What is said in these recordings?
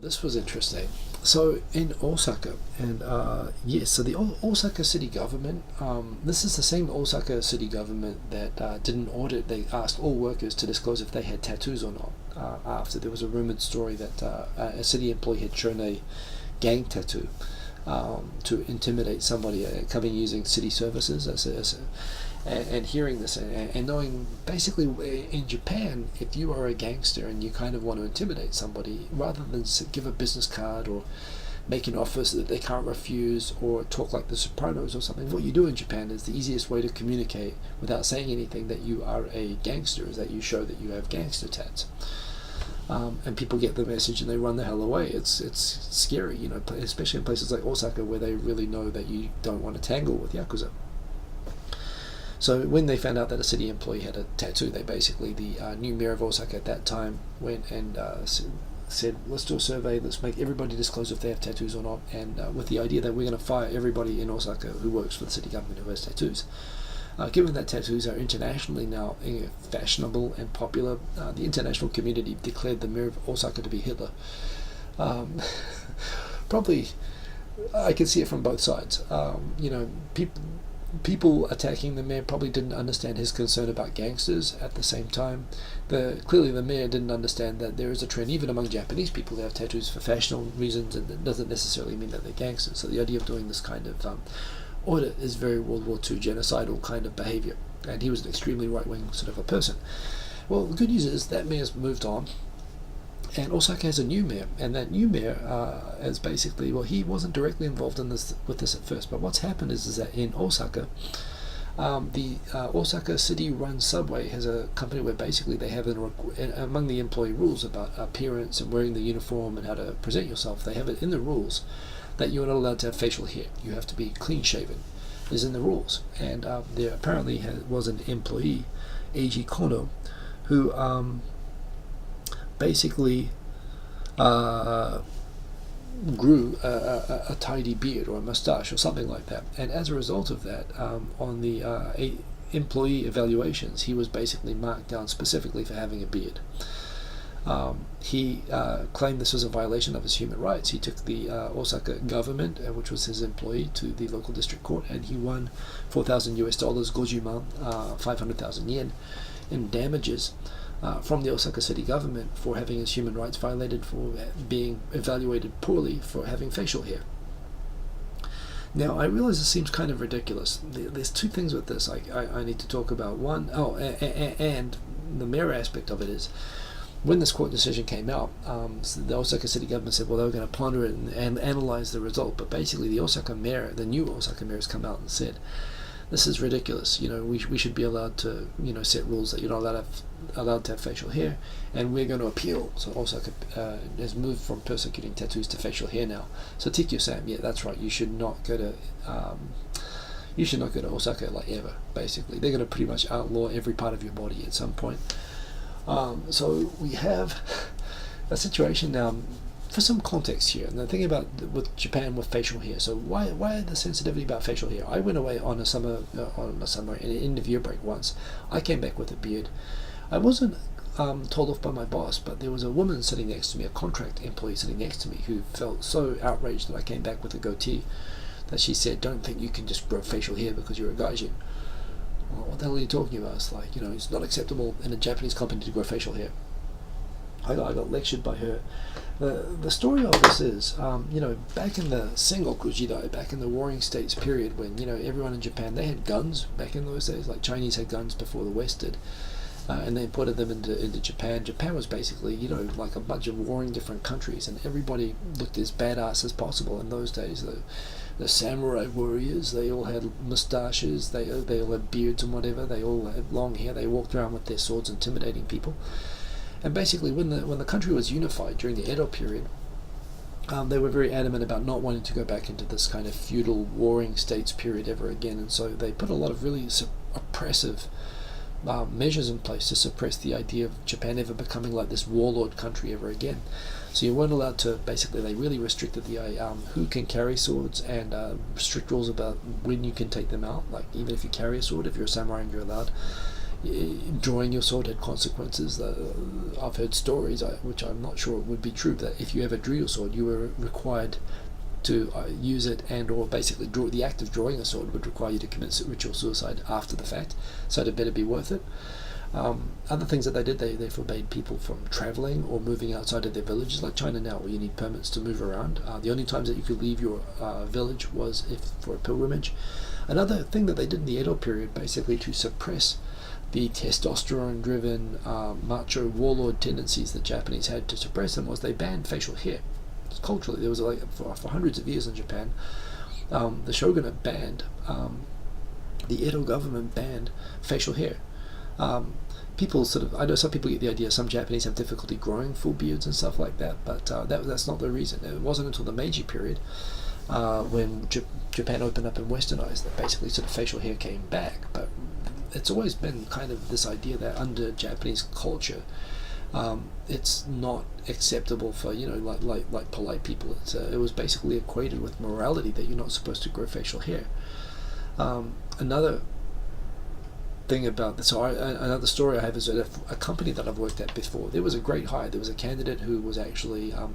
this was interesting. So in Osaka, and yes, so the Osaka city government, this is the same Osaka city government that did an audit. They asked all workers to disclose if they had tattoos or not, after there was a rumored story that a city employee had shown a gang tattoo to intimidate somebody coming using city services and hearing this and knowing basically in Japan, if you are a gangster and you kind of want to intimidate somebody, rather than give a business card or make an offer so that they can't refuse or talk like the Sopranos or something, what you do in Japan is the easiest way to communicate without saying anything that you are a gangster is that you show that you have gangster tats. And people get the message and they run the hell away. It's scary, especially in places like Osaka where they really know that you don't want to tangle with Yakuza. So when they found out that a city employee had a tattoo, they basically, the new mayor of Osaka at that time went and said, let's do a survey, let's make everybody disclose if they have tattoos or not, and with the idea that we're going to fire everybody in Osaka who works for the city government who has tattoos. Given that tattoos are internationally now fashionable and popular, the international community declared the mayor of Osaka to be Hitler. Probably, I can see it from both sides. People attacking the mayor probably didn't understand his concern about gangsters. At the same time, clearly the mayor didn't understand that there is a trend even among Japanese people to have tattoos for fashionable reasons, and it doesn't necessarily mean that they're gangsters. So the idea of doing this kind of audit is very World War II genocidal kind of behavior, and he was an extremely right-wing sort of a person. Well, the good news is that mayor's moved on, and Osaka has a new mayor, and that new mayor is basically, well, he wasn't directly involved in this with this at first, but what's happened is that in Osaka, the Osaka city-run subway has a company where basically they have among the employee rules about appearance and wearing the uniform and how to present yourself. They have it in the rules that you're not allowed to have facial hair. You have to be clean-shaven. Is in the rules, and there apparently was an employee, Eiji Kono, who basically grew a tidy beard or a mustache or something like that, and as a result of that, on the employee evaluations, he was basically marked down specifically for having a beard. He claimed this was a violation of his human rights. He took the Osaka government, which was his employee, to the local district court, and he won $4,000 US, 50,000, 500,000 yen in damages from the Osaka city government for having his human rights violated, for being evaluated poorly for having facial hair. Now, I realize this seems kind of ridiculous. There's two things with this I need to talk about. One, and the mayor aspect of it is, when this court decision came out, so the Osaka city government said, well, they were going to ponder it and analyze the result. But basically, the new Osaka mayor has come out and said, this is ridiculous. We should be allowed to, set rules that you're not allowed to have facial hair, and we're going to appeal. So Osaka has moved from persecuting tattoos to facial hair now. So Tikyo-san, yeah, that's right. You should not go to Osaka like ever. Basically, they're going to pretty much outlaw every part of your body at some point. So we have a situation now. For some context here, and the thing about with Japan with facial hair. So why the sensitivity about facial hair? I went away on a summer in the year break once. I came back with a beard. I wasn't told off by my boss, but there was a woman sitting next to me, a contract employee sitting next to me, who felt so outraged that I came back with a goatee that she said, "Don't think you can just grow facial hair because you're a gaijin." Well, what the hell are you talking about? It's like, it's not acceptable in a Japanese company to grow facial hair. I got lectured by her. The story of this is, back in the Sengoku Jidai, back in the Warring States period, when, everyone in Japan, they had guns back in those days, like Chinese had guns before the West did, and they imported them into Japan. Japan was basically, like a bunch of warring different countries, and everybody looked as badass as possible in those days. The samurai warriors, they all had mustaches, they all had beards and whatever, they all had long hair, they walked around with their swords intimidating people. And basically, when the country was unified during the Edo period, they were very adamant about not wanting to go back into this kind of feudal warring states period ever again, and so they put a lot of really oppressive measures in place to suppress the idea of Japan ever becoming like this warlord country ever again. So you weren't allowed to, basically they really restricted the who can carry swords, and strict rules about when you can take them out, like even if you carry a sword, if you're a samurai and you're allowed. drawing your sword had consequences. I've heard stories, which I'm not sure would be true, that if you ever drew your sword, you were required to use it, and or basically the act of drawing a sword would require you to commit ritual suicide after the fact, so it better be worth it. Other things that they did, they forbade people from traveling or moving outside of their villages, like China now, where you need permits to move around. The only times that you could leave your village was if for a pilgrimage. Another thing that they did in the Edo period, basically to suppress the testosterone-driven macho warlord tendencies that Japanese had, to suppress them, was they banned facial hair. Culturally, there was for hundreds of years in Japan, the shogunate banned, the Edo government banned facial hair. People I know some people get the idea some Japanese have difficulty growing full beards and stuff like that, but that's not the reason. It wasn't until the Meiji period, when Japan opened up and westernized, that basically sort of facial hair came back. But it's always been kind of this idea that under Japanese culture, it's not acceptable for, like polite people. It was basically equated with morality that you're not supposed to grow facial hair. Another thing about this, another story I have is at a company that I've worked at before. There was a great hire. There was a candidate who was actually a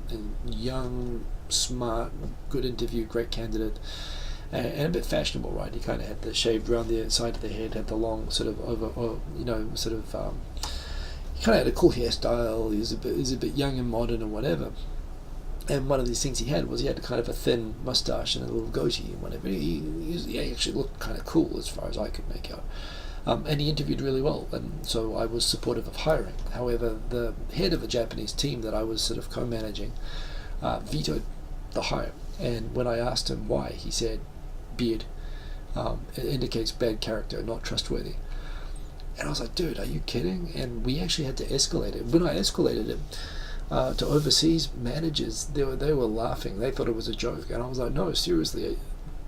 young, smart, good interview, great candidate, and a bit fashionable, right? He kind of had the shaved around the side of the head, had the long sort of he kind of had a cool hairstyle. He was a bit young and modern and whatever. And one of these things he had kind of a thin mustache and a little goatee and whatever. He actually looked kind of cool as far as I could make out. And he interviewed really well, and so I was supportive of hiring. However, the head of the Japanese team that I was sort of co-managing vetoed the hire. And when I asked him why, he said, beard. It indicates bad character, not trustworthy. And I was like, dude, are you kidding? And we actually had to escalate it. When I escalated it to overseas managers, they were laughing. They thought it was a joke. And I was like, no, seriously,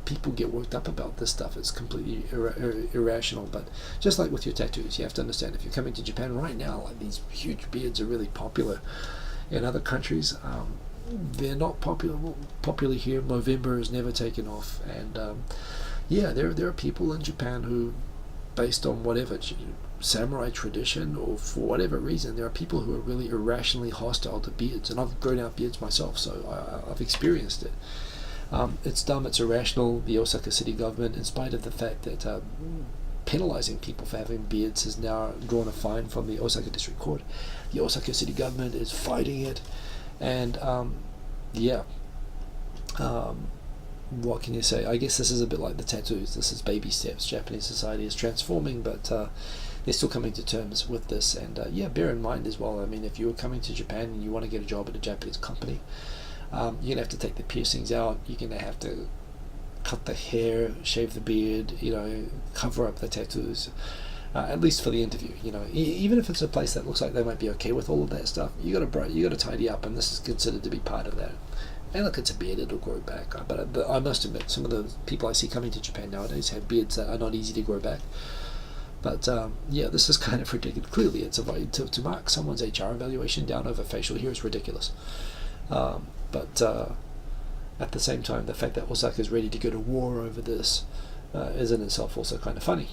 people get worked up about this stuff. It's completely irrational. But just like with your tattoos, you have to understand, if you're coming to Japan right now, like, these huge beards are really popular in other countries. They're not popular here. Movember is never taken off. And there are people in Japan who, based on whatever samurai tradition or for whatever reason, there are people who are really irrationally hostile to beards. And I've grown out beards myself, so I've experienced it. It's dumb, it's irrational. The Osaka city government, in spite of the fact that penalizing people for having beards, has now drawn a fine from the Osaka district court. The Osaka city government is fighting it, and what can you say? I guess this is a bit like the tattoos. This is baby steps. Japanese society is transforming, but they're still coming to terms with this. And bear in mind as well, I mean, if you're coming to Japan and you want to get a job at a Japanese company, you're going to have to take the piercings out. You're going to have to cut the hair, shave the beard, cover up the tattoos, at least for the interview. Even if it's a place that looks like they might be okay with all of that stuff, you got to tidy up, and this is considered to be part of that. And look, it's a beard, it'll grow back. But I must admit, some of the people I see coming to Japan nowadays have beards that are not easy to grow back. But this is kind of ridiculous. Clearly, it's to mark someone's HR evaluation down over facial hair is ridiculous. But at the same time, the fact that Osaka is ready to go to war over this is in itself also kind of funny.